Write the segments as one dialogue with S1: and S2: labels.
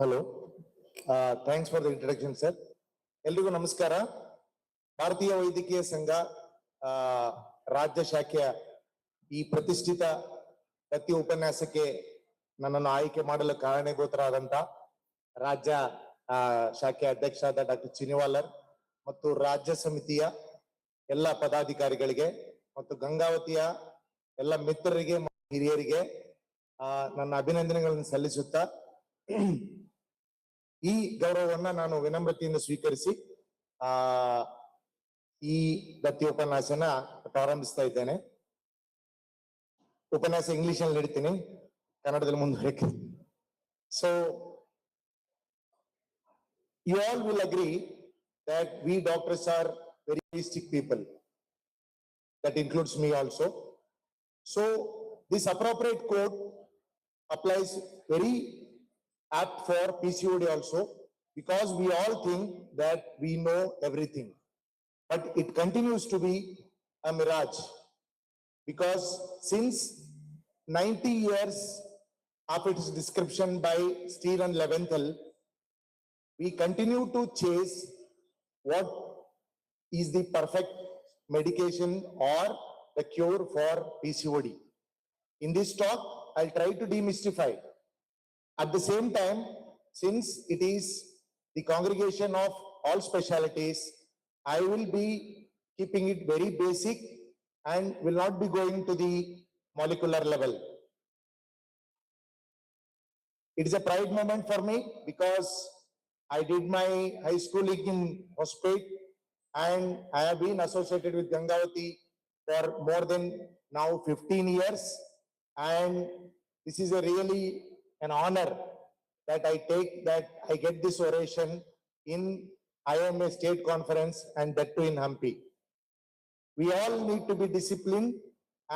S1: Hello. Thanks for the introduction, sir. ಎಲ್ರಿಗೂ ನಮಸ್ಕಾರ. ಭಾರತೀಯ ವೈದ್ಯಕೀಯ ಸಂಘ ರಾಜ್ಯ ಶಾಖೆಯ ಈ ಪ್ರತಿಷ್ಠಿತ ದತ್ತಿ ಉಪನ್ಯಾಸಕ್ಕೆ ನನ್ನನ್ನು ಆಯ್ಕೆ ಮಾಡಲು ಕಾರಣೀಭೂತರಾದಂತ ರಾಜ್ಯ ಶಾಖೆಯ ಅಧ್ಯಕ್ಷರಾದ ಡಾಕ್ಟರ್ ಚಿನಿವಾಲರ್ ಮತ್ತು ರಾಜ್ಯ ಸಮಿತಿಯ ಎಲ್ಲ ಪದಾಧಿಕಾರಿಗಳಿಗೆ ಮತ್ತು ಗಂಗಾವತಿಯ ಎಲ್ಲ ಮಿತ್ರರಿಗೆ ಹಿರಿಯರಿಗೆ ನನ್ನ ಅಭಿನಂದನೆಗಳನ್ನು ಸಲ್ಲಿಸುತ್ತಾ ಈ ಗೌರವವನ್ನ ನಾನು ವಿನಮ್ರತೆಯಿಂದ ಸ್ವೀಕರಿಸಿ ಈ ದತ್ತಿ ಉಪನ್ಯಾಸನ ಪ್ರಾರಂಭಿಸ್ತಾ ಇದ್ದೇನೆ. ಉಪನ್ಯಾಸ ಇಂಗ್ಲಿಷ್ ಅಲ್ಲಿ ನೀಡ್ತೀನಿ, ಕನ್ನಡದಲ್ಲಿ ಮುಂದುವರಿಕೆ. So you all will agree that we doctors are very realistic people. That includes me also. So this appropriate code applies very apt for PCOD also, because we all think that we know everything, but it continues to be a mirage, because since 90 years of its description by Stephen Leventhal, we continue to chase what is the perfect medication or the cure for PCOD. In this talk, I'll try to demystify. At the same time, since it is the congregation of all specialties, I will be keeping it very basic and will not be going to the molecular level. It is a pride moment for me because I did my high schooling in Hospet and I have been associated with Gangavathi for more than now 15 years. And this is a really an honor that I get this oration in IMA state conference, and that too in Hampi. We all need to be disciplined,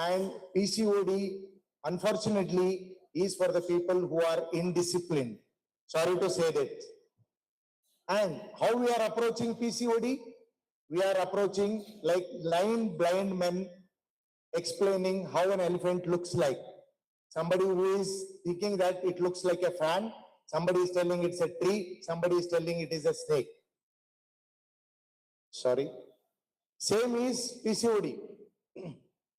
S1: and PCOD unfortunately is for the people who are indisciplined. Sorry to say that. And how we are approaching PCOD? We are approaching like blind men explaining how an elephant looks like. Somebody who is thinking that it looks like a fan, somebody is telling it's a tree, somebody is telling it is a snake. Sorry. Same is PCOD.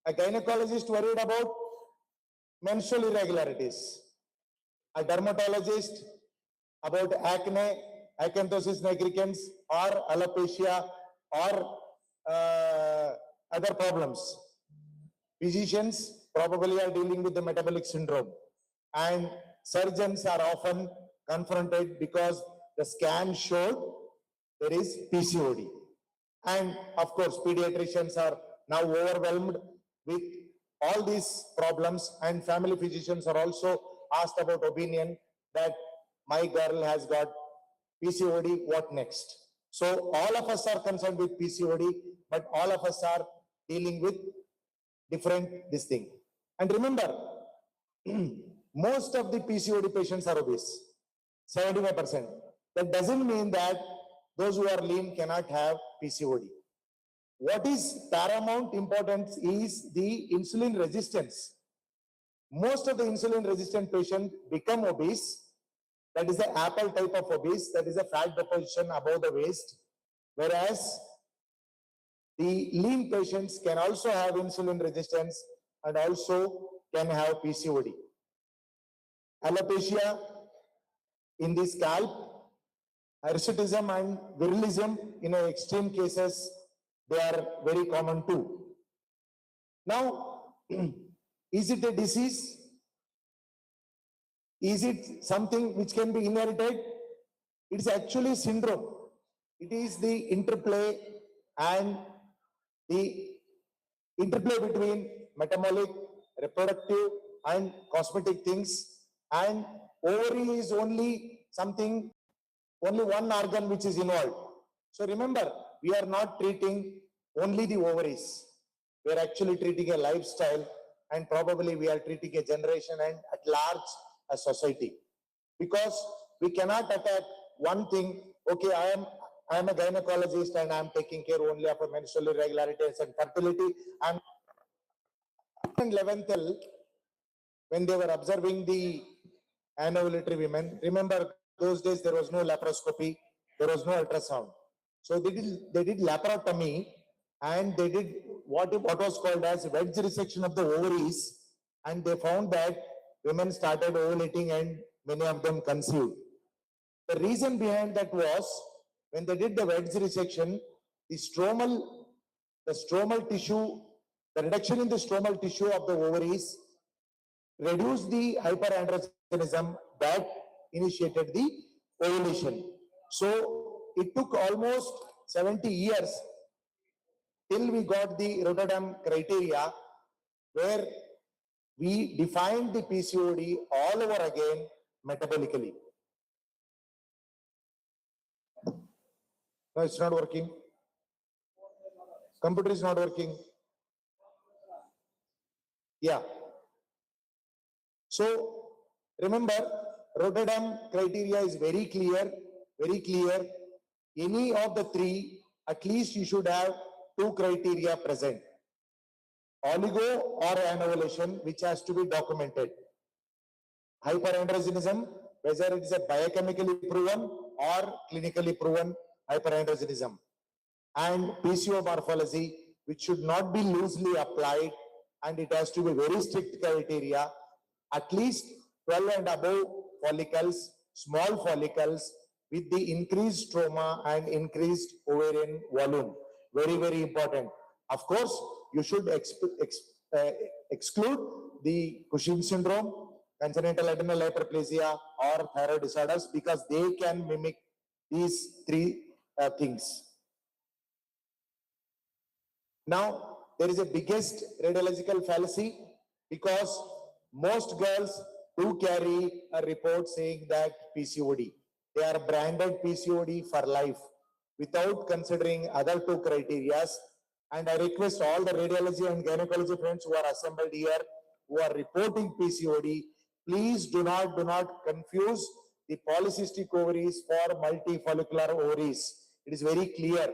S1: A gynecologist worried about menstrual irregularities. A dermatologist about acne, acanthosis nigricans, or alopecia, or other problems. Physicians probably are dealing with the metabolic syndrome, and surgeons are often confronted because the scan showed there is PCOD. And of course, pediatricians are now overwhelmed with all these problems, and family physicians are also asked about opinion that my girl has got PCOD, what next? So all of us are concerned with PCOD, but all of us are dealing with different this thing. And remember, most of the PCOD patients are obese, 75%. That doesn't mean that those who are lean cannot have PCOD. What is paramount importance is the insulin resistance. Most of the insulin resistant patients become obese. That is the apple type of obese, that is a fat deposition above the waist. Whereas the lean patients can also have insulin resistance and also can have PCOD. Alopecia in the scalp, hirsutism and virilism in extreme cases, they are very common too. Now, is it a disease? Is it something which can be inherited? It is actually syndrome. It is the interplay and the interplay between metabolic, reproductive, and cosmetic things. And ovary is only something, only one organ which is involved. So remember, we are not treating only the ovaries. We are actually treating a lifestyle, and probably we are treating a generation and at large a society. Because we cannot attack one thing. Okay, I am a gynecologist and I am taking care only of menstrual irregularities and fertility. And Leventhal, when they were observing the anovulatory women, remember those days there was no laparoscopy, there was no ultrasound. So they did laparotomy, and they did what was called as wedge resection of the ovaries, and they found that women started ovulating and many of them conceived. The reason behind that was when they did the wedge resection, the stromal tissue, the reduction in the stromal tissue of the ovaries reduced the hyperandrogenism that initiated the ovulation. So it took almost 70 years till we got the Rotterdam criteria, where we defined the PCOD all over again metabolically. No, it's not working. Computer is not working. Yeah. So remember, Rotterdam criteria is very clear, very clear. Any of the three, at least you should have two criteria present. Oligo or anovulation, which has to be documented. Hyperandrogenism, whether it is a biochemically proven or clinically proven hyperandrogenism. And PCO morphology, which should not be loosely applied, and it has to be very strict criteria. At least 12 and above follicles, small follicles with the increased stroma and increased ovarian volume. Very, very important. Of course, you should exclude the Cushing syndrome, congenital adrenal hyperplasia, or thyroid disorders, because they can mimic these three things. Now, there is a biggest radiological fallacy, because most girls do carry a report saying that PCOD. They are branded PCOD for life without considering other two criteria. And I request all the radiology and gynecology friends who are assembled here, who are reporting PCOD, please do not confuse the polycystic ovaries for multifollicular ovaries. It is very clear.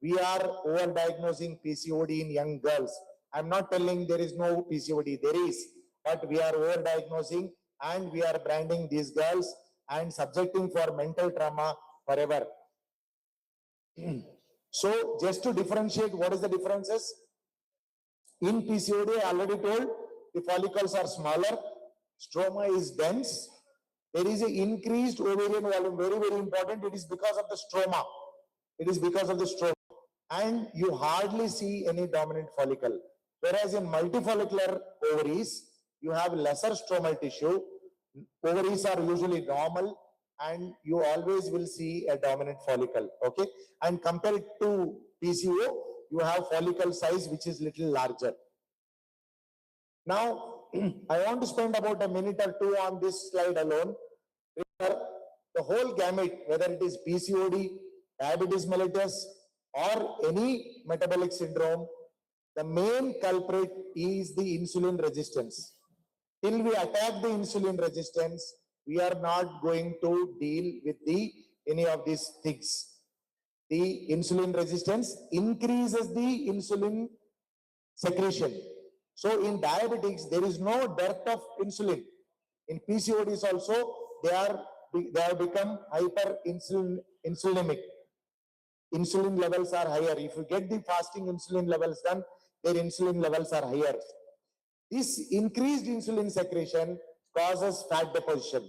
S1: We are overdiagnosing PCOD in young girls. I'm not telling there is no PCOD, there is, but we are overdiagnosing and we are branding these girls and subjecting for mental trauma forever. So just to differentiate, what is the differences? In PCOD, I already told, the follicles are smaller, stroma is dense, there is an increased ovarian volume, very, very important. It is because of the stroma. It is because of the stroma. And you hardly see any dominant follicle. Whereas in multifollicular ovaries, you have lesser stromal tissue. Ovaries are usually normal, and you always will see a dominant follicle, okay? And compared to PCO, you have follicle size which is little larger. Now, I want to spend about a minute or two on this slide alone. The whole gamut, whether it is PCOD, diabetes mellitus, or any metabolic syndrome, the main culprit is the insulin resistance. Till we attack the insulin resistance, we are not going to deal with any of these things. The insulin resistance increases the insulin secretion. So in diabetics, there is no dearth of insulin. In PCODs also, they have become insulinic. Insulin levels are higher. If you get the fasting insulin levels done, their insulin levels are higher. This increased insulin secretion causes fat deposition.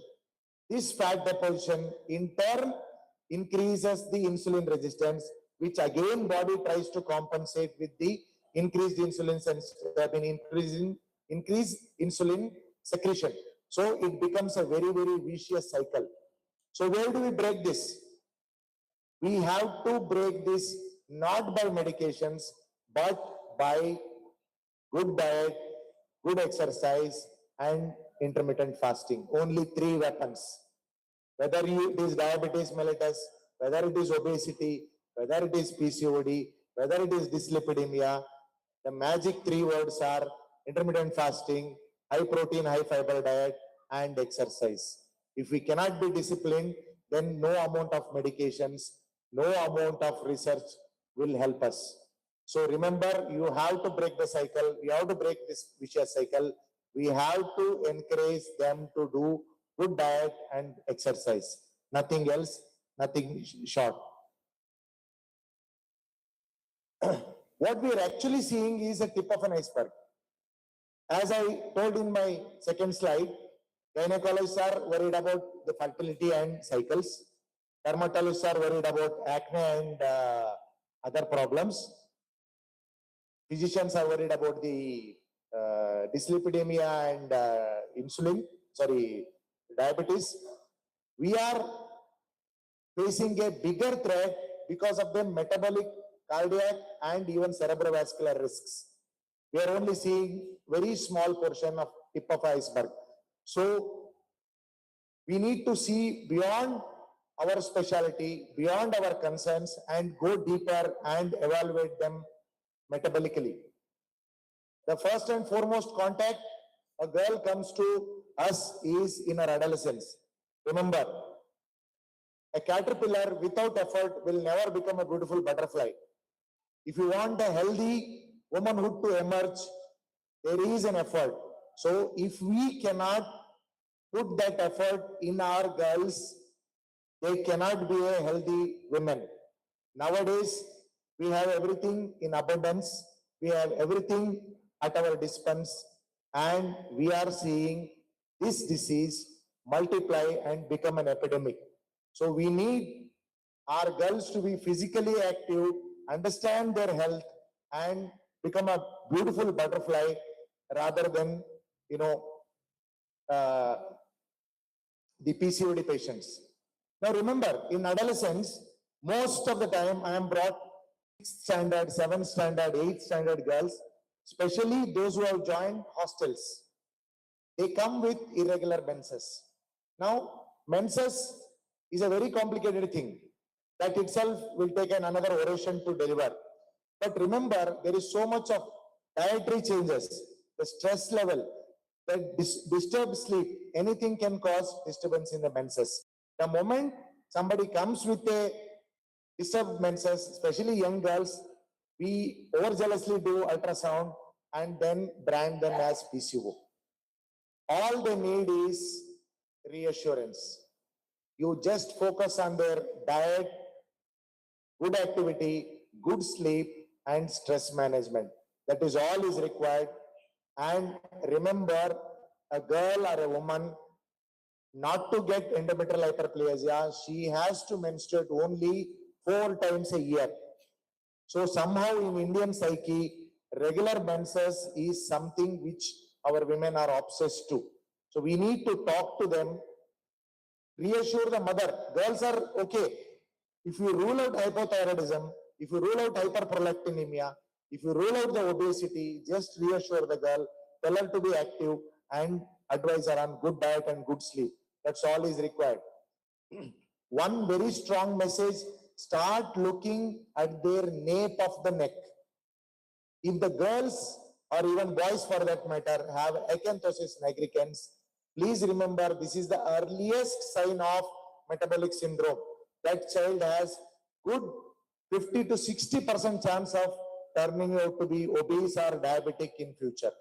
S1: This fat deposition in turn increases the insulin resistance, which again body tries to compensate with the increased insulin increased insulin secretion. So it becomes a very, very vicious cycle. So where do we break this? We have to break this not by medications, but by good diet, good exercise, and intermittent fasting. Only three weapons. Whether it is diabetes mellitus, whether it is obesity, whether it is PCOD, whether it is dyslipidemia, the magic three words are intermittent fasting, high protein, high fiber diet, and exercise. If we cannot be disciplined, then no amount of medications, no amount of research will help us. So remember, you have to break the cycle. We have to break this vicious cycle. We have to encourage them to do good diet and exercise. nothing else, nothing short. What we are actually seeing is a tip of an iceberg. As I told in my second slide, gynecologists are worried about the fertility and cycles. Dermatologists are worried about acne and other problems. Physicians are worried about the dyslipidemia and diabetes. We are facing a bigger threat because of the metabolic, cardiac, and even cerebrovascular risks. We are only seeing very small portion of tip of iceberg. So we need to see beyond our specialty, beyond our concerns, and go deeper and evaluate them metabolically. The first and foremost contact a girl comes to us is in her adolescence. Remember, a caterpillar without effort will never become a beautiful butterfly. If you want a healthy womanhood to emerge, there is an effort. So if we cannot put that effort in our girls, they cannot be a healthy women. Nowadays, we have everything in abundance. We have everything at our dispense, and we are seeing this disease multiply and become an epidemic. So we need our girls to be physically active, understand their health, and become a beautiful butterfly rather than, the PCOD patients. Now remember, in adolescence, most of the time I am brought 6th standard, 7th standard, 8th standard girls, especially those who have joined hostels. They come with irregular menses. Now, menses is a very complicated thing. That itself will take another oration to deliver. But remember, there is so much of dietary changes, the stress level, the disturbed sleep, anything can cause disturbance in the menses. The moment somebody comes with a disturbed menses, especially young girls, we overzealously do ultrasound and then brand them as PCO. All they need is reassurance. You just focus on their diet, good activity, good sleep, and stress management. That is all is required. And remember, a girl or a woman, not to get endometrial hyperplasia, she has to menstruate only 4 times a year. So somehow in Indian psyche, regular menses is something which our women are obsessed to. So we need to talk to them, reassure the mother. Girls are okay. If you rule out hypothyroidism, if you rule out hyperprolactinemia, if you rule out the obesity, just reassure the girl, tell her to be active and advise her on good diet and good sleep. That's all is required. One very strong message, start looking at their nape of the neck. If the girls or even boys for that matter have acanthosis nigricans, please remember this is the earliest sign of metabolic syndrome. That child has good 50 to 60% chance of turning out to be obese or diabetic in future.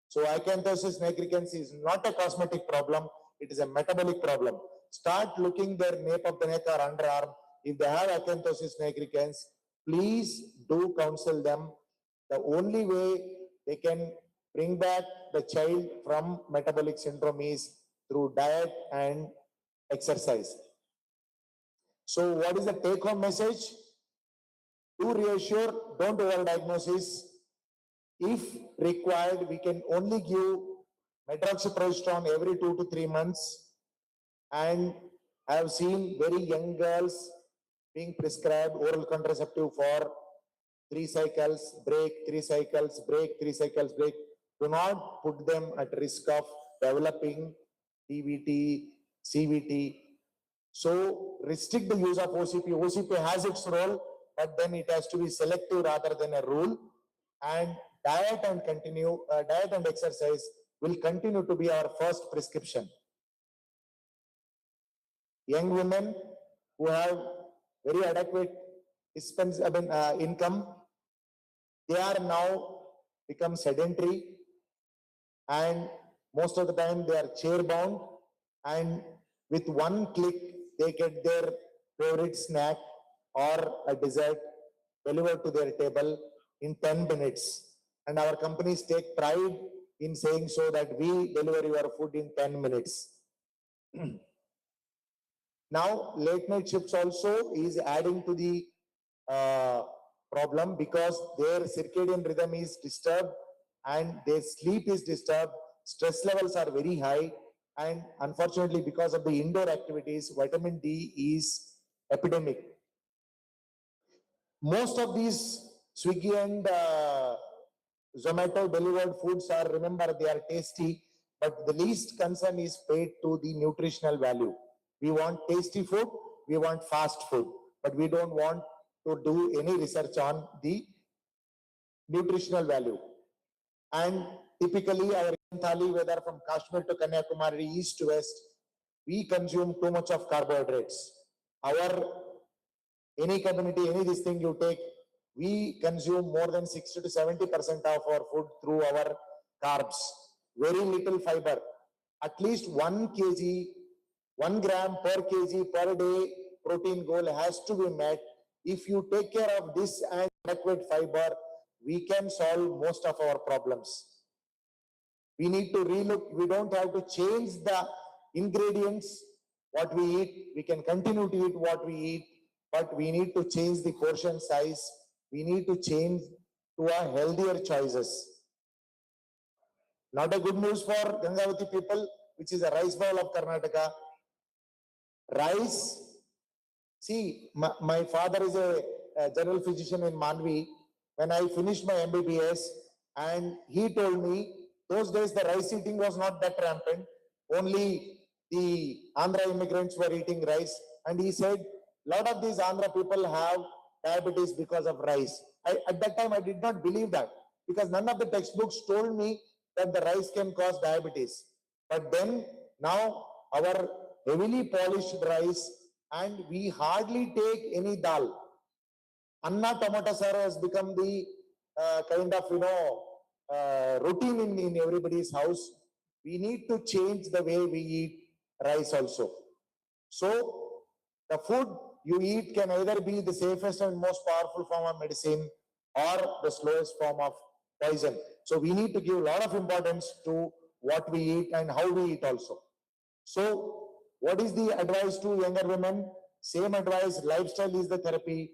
S1: So acanthosis nigricans is not a cosmetic problem, it is a metabolic problem. Start looking their nape of the neck or underarm. If they have acanthosis nigricans, please do counsel them. The only way they can bring back the child from metabolic syndrome is through diet and exercise. So what is the take-home message? Do reassure, don't overdiagnosis. If required, we can only give medroxyprogesterone every 2 to 3 months. And I have seen very young girls being prescribed oral contraceptive for 3 cycles, break, 3 cycles, break, 3 cycles, break. Do not put them at risk of developing DVT, CVT. So restrict the use of OCP. OCP has its role, but then it has to be selective rather than a rule. And diet and exercise will continue to be our first prescription. Young women who have very adequate income, they are now become sedentary, and most of the time they are chair bound, and with one click they get their favorite snack or a dessert delivered to their table in 10 minutes. And our companies take pride in saying so that we deliver your food in 10 minutes. Now, late night shifts also is adding to the problem because their circadian rhythm is disturbed and their sleep is disturbed, stress levels are very high, and unfortunately because of the indoor activities, vitamin D is epidemic. Most of these Swiggy and Zomato delivered foods are, remember, they are tasty, but the least concern is paid to the nutritional value. We want tasty food, we want fast food, but we don't want to do any research on the nutritional value. And typically our thali, whether from Kashmir to Kanyakumari, east to west, we consume too much of carbohydrates. Any community, any this thing you take, we consume more than 60 to 70% of our food through our carbs. Very little fiber. At least 1 kg, 1 gram per kg per day protein goal has to be met. If you take care of this and adequate fiber, we can solve most of our problems. We need to relook. We don't have to change the ingredients, what we eat. We can continue to eat what we eat, but we need to change the portion size. We need to change to a healthier choices. Not a good news for Gangavathi people, which is a rice bowl of Karnataka. Rice, see, my father is a general physician in Manvi. When I finished my MBBS, and he told me, those days the rice eating was not that rampant. Only the Andhra immigrants were eating rice. And he said, a lot of these Andhra people have diabetes because of rice. At that time, I did not believe that because none of the textbooks told me that the rice can cause diabetes. But then now our heavily polished rice, and we hardly take any dal. Anna tomato sar has become the kind of, routine in everybody's house. We need to change the way we eat rice also. So the food you eat can either be the safest and most powerful form of medicine or the slowest form of poison. So we need to give a lot of importance to what we eat and how we eat also. So what is the advice to younger women? Same advice, lifestyle is the therapy.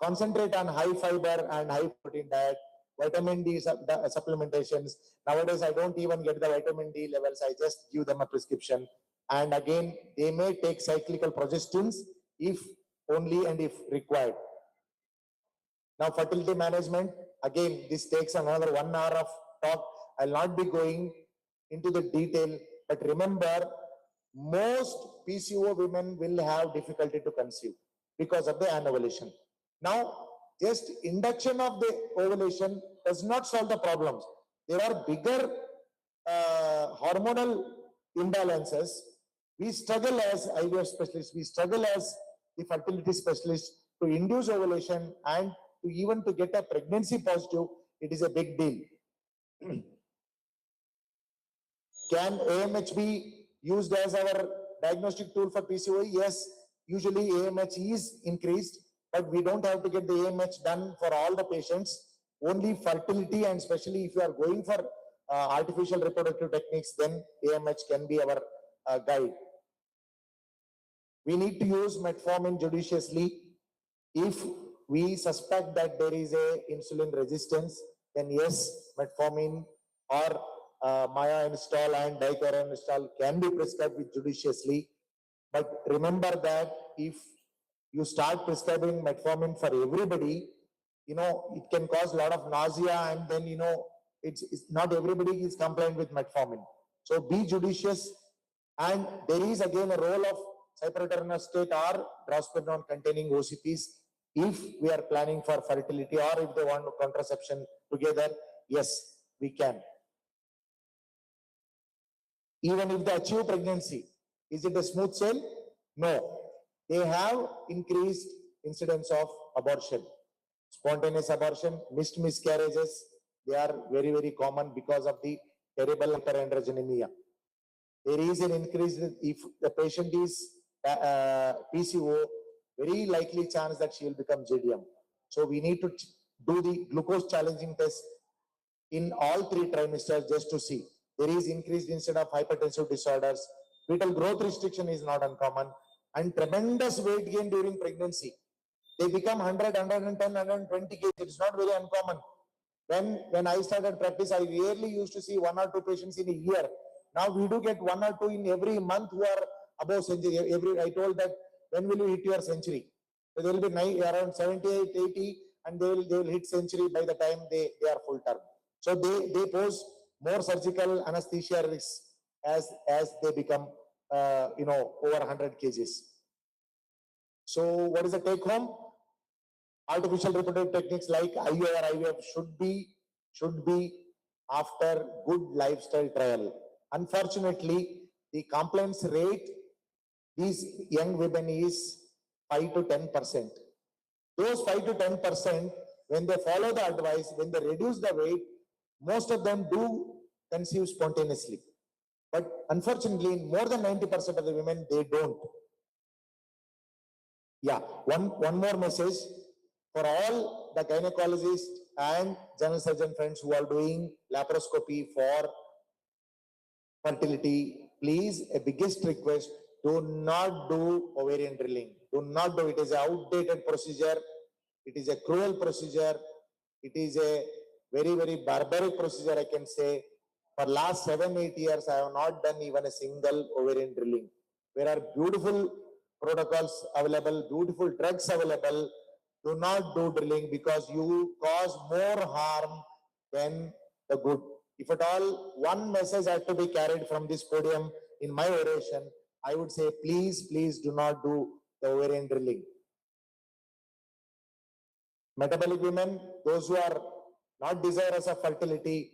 S1: Concentrate on high fiber and high protein diet, vitamin D supplementations. Nowadays, I don't even get the vitamin D levels. I just give them a prescription. And again, they may take cyclical progestins if only and if required. Now, fertility management, again, this takes another 1 hour of talk. I'll not be going into the detail, but remember, most PCO women will have difficulty to conceive because of the anovulation. Now, just induction of the ovulation does not solve the problems. There are bigger hormonal imbalances. We struggle as IVF specialists, we struggle as the fertility specialists to induce ovulation and to even to get a pregnancy positive. It is a big deal. Can AMH be used as our diagnostic tool for PCOD? Yes, usually AMH is increased, but we don't have to get the AMH done for all the patients. Only fertility, and especially if you are going for artificial reproductive techniques, then AMH can be our guide. We need to use metformin judiciously. If we suspect that there is a insulin resistance, then yes, metformin or myoinositol and dichloroanisitol can be prescribed with judiciously. But remember that if you start prescribing metformin for everybody, it can cause a lot of nausea, and then, it's not everybody is compliant with metformin. So be judicious. And there is again a role of cyproternostate or drospirenone containing OCPs if we are planning for fertility or if they want contraception together. Yes, we can. Even if they achieve pregnancy, is it a smooth sail? No. They have increased incidence of abortion. Spontaneous abortion, missed miscarriages, they are very, very common because of the terrible hyperandrogenemia. There is an increase if the patient is PCO, very likely chance that she will become GDM. So we need to do the glucose challenging test in all 3 trimesters just to see. There is increased incidence of hypertensive disorders. Fetal growth restriction is not uncommon, and tremendous weight gain during pregnancy. They become 100, 110, 120 kg. It's not very uncommon. When I started practice, I rarely used to see 1 or 2 patients in a year. Now we do get 1 or 2 in every month who are above century. I told that, when will you hit your century? So there will be around 78, 80, and they will hit century by the time they are full term. So they pose more surgical anesthesia risks as they become over 100 kgs. So what is the take home? Artificial reproductive techniques like IUI or IVF should be after good lifestyle trial. Unfortunately, the complaints rate these young women is 5 to 10%. Those 5 to 10%, when they follow the advice, when they reduce the weight, most of them do conceive spontaneously. But unfortunately, more than 90% of the women, they don't. Yeah, one more message for all the gynecologists and general surgeon friends who are doing laparoscopy for fertility. Please, a biggest request, do not do ovarian drilling. Do not do it. It is an outdated procedure. It is a cruel procedure. It is a very, very barbaric procedure, I can say. For last 7-8 years, I have not done even a single ovarian drilling. There are beautiful protocols available, beautiful drugs available. Do not do drilling because you cause more harm than the good. If at all one message had to be carried from this podium in my oration, I would say, please do not do the ovarian drilling. Metabolic women, those who are not desirous of fertility,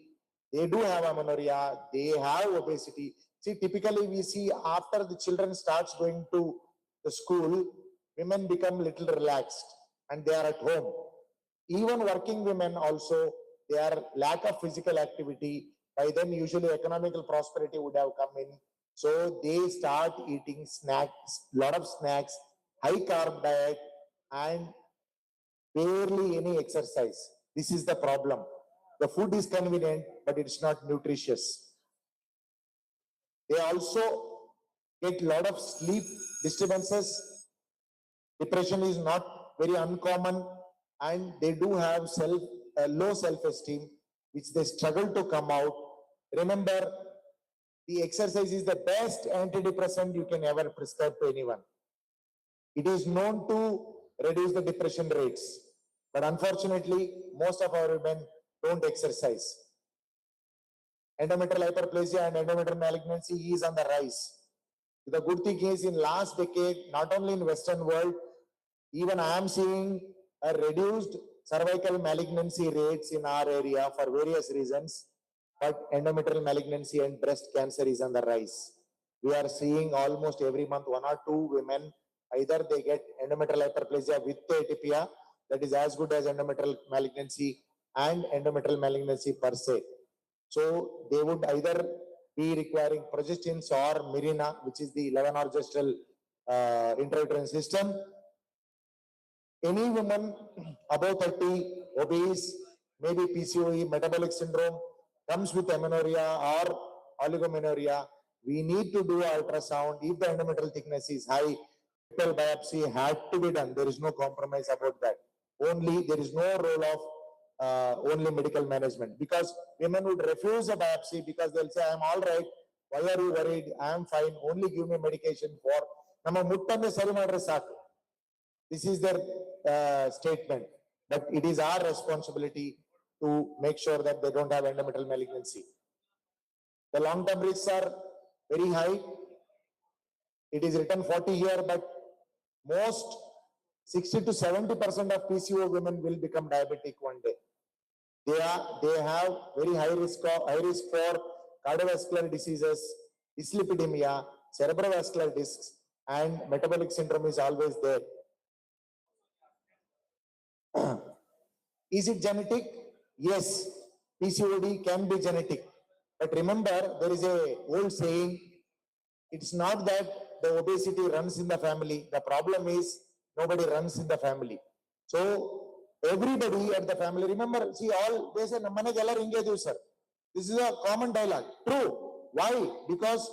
S1: they do have amenorrhea, they have obesity. See, typically we see after the children starts going to the school, women become little relaxed and they are at home. Even working women also, their lack of physical activity, by then usually economical prosperity would have come in. So they start eating snacks, lot of snacks, high carb diet, and barely any exercise. This is the problem. The food is convenient, but it's not nutritious. They also get a lot of sleep disturbances. Depression is not very uncommon, and they do have low self-esteem, which they struggle to come out. Remember, the exercise is the best antidepressant you can ever prescribe to anyone. It is known to reduce the depression rates, but unfortunately, most of our women don't exercise. Endometrial hyperplasia and endometrial malignancy is on the rise. The good thing is, in last decade, not only in Western world, even I am seeing a reduced cervical malignancy rates in our area for various reasons, but endometrial malignancy and breast cancer is on the rise. We are seeing almost every month 1 or 2 women, either they get endometrial hyperplasia with atypia, that is as good as endometrial malignancy and endometrial malignancy per se. So they would either be requiring progestins or Mirena, which is the 11-orchestral intrauterine system. Any woman above 30, obese, maybe PCOE, metabolic syndrome, comes with amenorrhea or oligomenorrhea, we need to do ultrasound. If the endometrial thickness is high, rectal biopsy had to be done. There is no compromise about that. There is no role of only medical management, because women would refuse a biopsy because they'll say, I'm all right. Why are you worried? I am fine. Only give me medication for. This is their statement. But it is our responsibility to make sure that they don't have endometrial malignancy. The long-term risks are very high. It is written 40 here, but most 60 to 70% of PCO women will become diabetic one day. They have very high risk for cardiovascular diseases, dyslipidemia, cerebrovascular discs, and metabolic syndrome is always there. Is it genetic? Yes, PCOD can be genetic. But remember, there is a old saying, it's not that the obesity runs in the family. The problem is nobody runs in the family. So everybody at the family, remember, see, all they say, "Namane galar inge do, sir." This is a common dialogue. True. Why? Because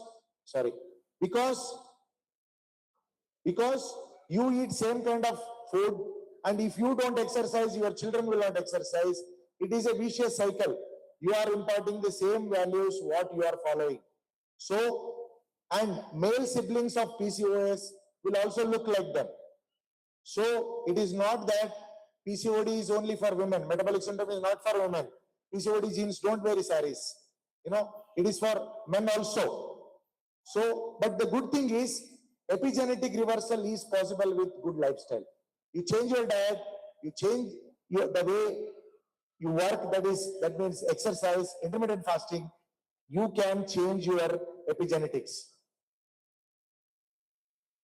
S1: you eat same kind of food, and if you don't exercise, your children will not exercise. It is a vicious cycle. You are imparting the same values what you are following. So, and male siblings of PCOS will also look like them. So it is not that PCOD is only for women. Metabolic syndrome is not for women. PCOD genes don't wear saris. It is for men also. So, but the good thing is, epigenetic reversal is possible with good lifestyle. You change your diet, you change the way you work, that means exercise, intermittent fasting, you can change your epigenetics.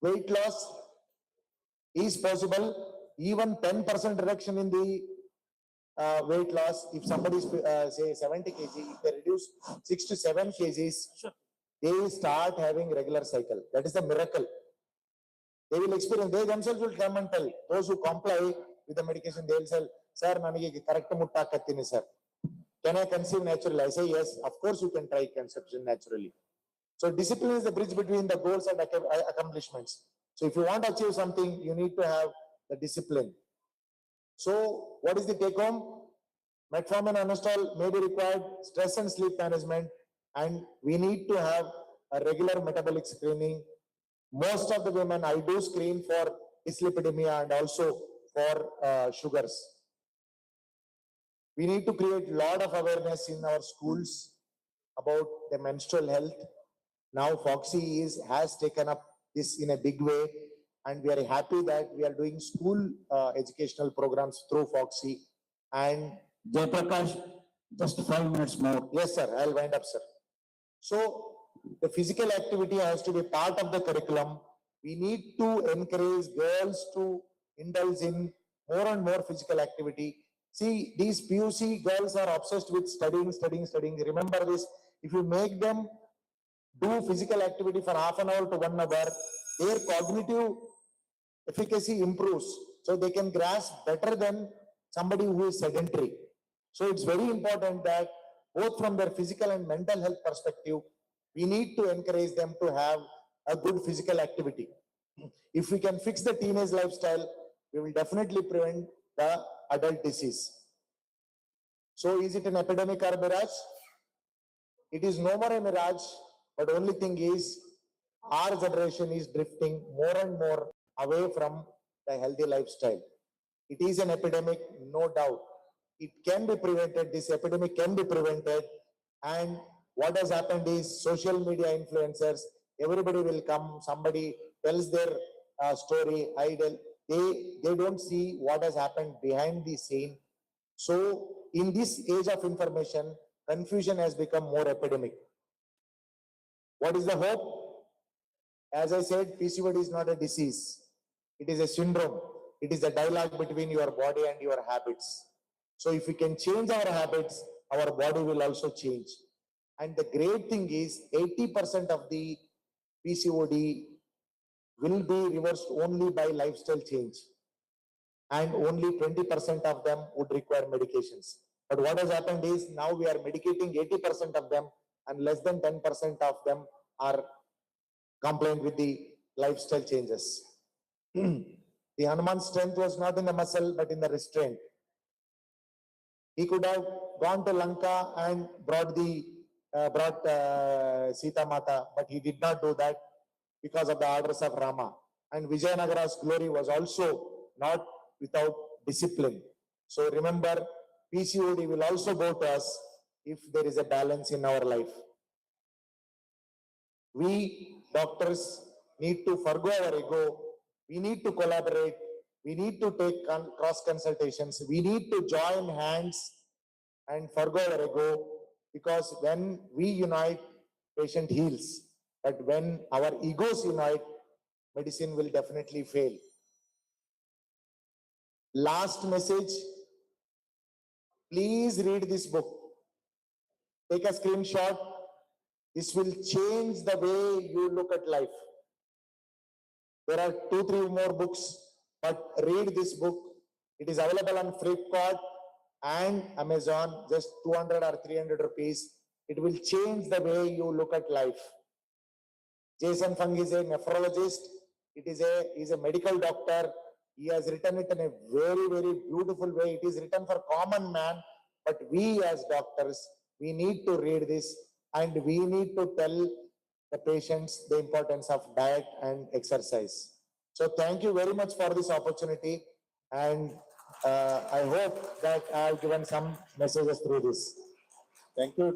S1: Weight loss is possible. Even 10% reduction in the weight loss. If somebody is say 70 kg, if they reduce 6 to 7 kgs, they start having regular cycle. That is the miracle. They will experience, they themselves will come and tell. Those who comply with the medication, they will say, "Sir, nanige correct mutta kattini, sir. Can I conceive naturally?" I say, "Yes, of course you can try conception naturally." So discipline is the bridge between the goals and accomplishments. So if you want to achieve something, you need to have the discipline. So what is the take home? Metformin anustol may be required, stress and sleep management, and we need to have a regular metabolic screening. Most of the women, I do screen for dyslipidemia and also for sugars. We need to create a lot of awareness in our schools about the menstrual health. Now Foxy has taken up this in a big way, and we are happy that we are doing school educational programs through Foxy. And
S2: Jayaprakash, just 5 minutes more.
S1: Yes, sir, I'll wind up, sir. So the physical activity has to be part of the curriculum. We need to encourage girls to indulge in more and more physical activity. See, these PUC girls are obsessed with studying. Remember this, if you make them do physical activity for half an hour to 1 hour, their cognitive efficacy improves. So they can grasp better than somebody who is sedentary. So it's very important that both from their physical and mental health perspective, we need to encourage them to have a good physical activity. If we can fix the teenage lifestyle, we will definitely prevent the adult disease. So is it an epidemic or a mirage? It is no more a mirage, but only thing is our generation is drifting more and more away from the healthy lifestyle. It is an epidemic, no doubt. It can be prevented, this epidemic can be prevented. And what has happened is social media influencers, everybody will come, somebody tells their story, they don't see what has happened behind the scene. So in this age of information, confusion has become more epidemic. What is the hope? As I said, PCOD is not a disease. It is a syndrome. It is a dialogue between your body and your habits. So if we can change our habits, our body will also change. And the great thing is 80% of the PCOD will be reversed only by lifestyle change. And only 20% of them would require medications. But what has happened is now we are medicating 80% of them and less than 10% of them are compliant with the lifestyle changes. The Hanuman's strength was not in the muscle, but in the restraint. He could have gone to Lanka and brought Sita Mata, but he did not do that because of the orders of Rama. And Vijayanagara's glory was also not without discipline. So remember, PCOD will also go to us if there is a balance in our life. We doctors need to forgo our ego. We need to collaborate. We need to take cross consultations. We need to join hands and forgo our ego, because when we unite, patient heals. But when our egos unite, medicine will definitely fail. Last message, please read this book. Take a screenshot. This will change the way you look at life. There are 2-3 more books, but read this book. It is available on Flipkart and Amazon, just 200 or 300 rupees. It will change the way you look at life. Jason Fung is a nephrologist. He's a medical doctor. He has written it in a very, very beautiful way. It is written for common man, but we as doctors, we need to read this and we need to tell the patients the importance of diet and exercise. So thank you very much for this opportunity, and I hope that I have given some messages through this. Thank you.